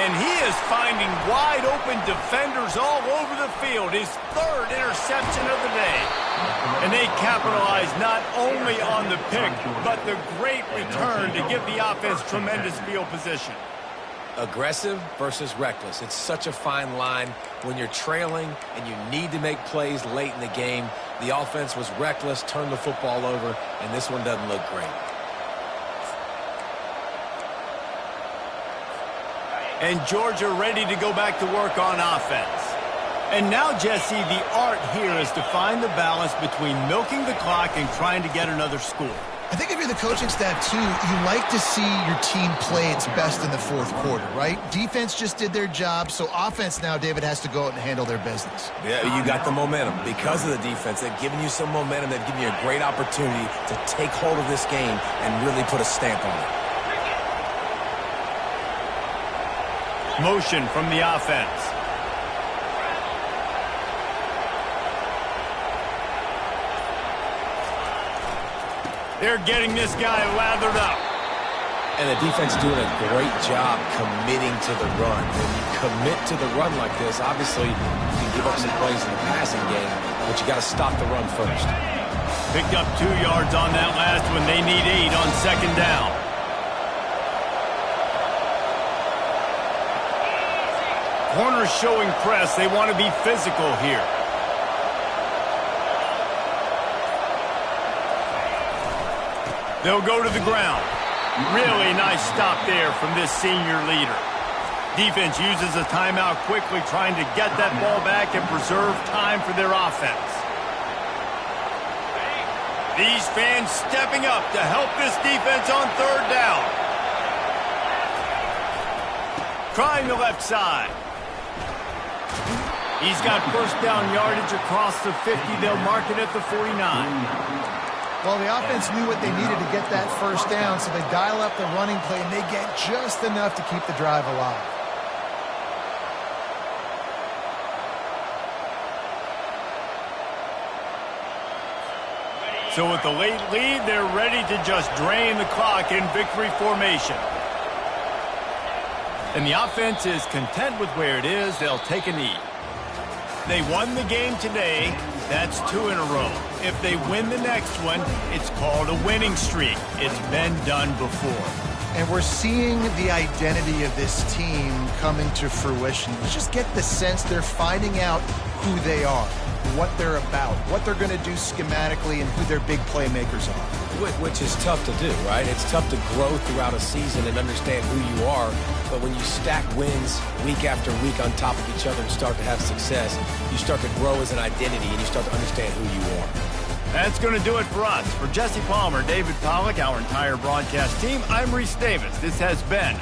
Speaker 1: And he is finding wide open defenders all over the field. His 3rd interception of the day. And they capitalize not only on the pick, but the great return to give the offense tremendous field position.
Speaker 2: Aggressive versus reckless. It's such a fine line when you're trailing and you need to make plays late in the game. The offense was reckless, turned the football over, and this one doesn't look great.
Speaker 1: And Georgia ready to go back to work on offense. And now, Jesse, the art here is to find the balance between milking the clock and trying to get another score.
Speaker 3: I think if you're the coaching staff, too, you like to see your team play its best in the fourth quarter, right? Defense just did their job, so offense now, David, has to go out and handle their business.
Speaker 2: Yeah, you got the momentum. Because of the defense, they've given you some momentum. They've given you a great opportunity to take hold of this game and really put a stamp on it.
Speaker 1: Motion from the offense. They're getting this guy lathered up.
Speaker 2: And the defense doing a great job committing to the run. When you commit to the run like this, obviously you can give up some plays in the passing game, but you got to stop the run first.
Speaker 1: Picked up 2 yards on that last one. They need 8 on second down. Corners showing press. They want to be physical here. They'll go to the ground. Really nice stop there from this senior leader. Defense uses a timeout quickly, trying to get that ball back and preserve time for their offense. These fans stepping up to help this defense on third down. Trying the left side. He's got first down yardage across the 50. They'll mark it at the 49.
Speaker 3: Well, the offense knew what they needed to get that first down, so they dial up the running play, and they get just enough to keep the drive alive.
Speaker 1: So with the late lead, they're ready to just drain the clock in victory formation. And the offense is content with where it is. They'll take a knee. They won the game today. That's 2 in a row. If they win the next one, it's called a winning streak. It's been done before.
Speaker 3: And we're seeing the identity of this team come into fruition. You just get the sense they're finding out who they are, what they're about, what they're going to do schematically, and who their big playmakers are.
Speaker 2: Which is tough to do, right? It's tough to grow throughout a season and understand who you are. But when you stack wins week after week on top of each other and start to have success, you start to grow as an identity and you start to understand who you are.
Speaker 1: That's going to do it for us. For Jesse Palmer, David Pollack, our entire broadcast team, I'm Reese Davis. This has been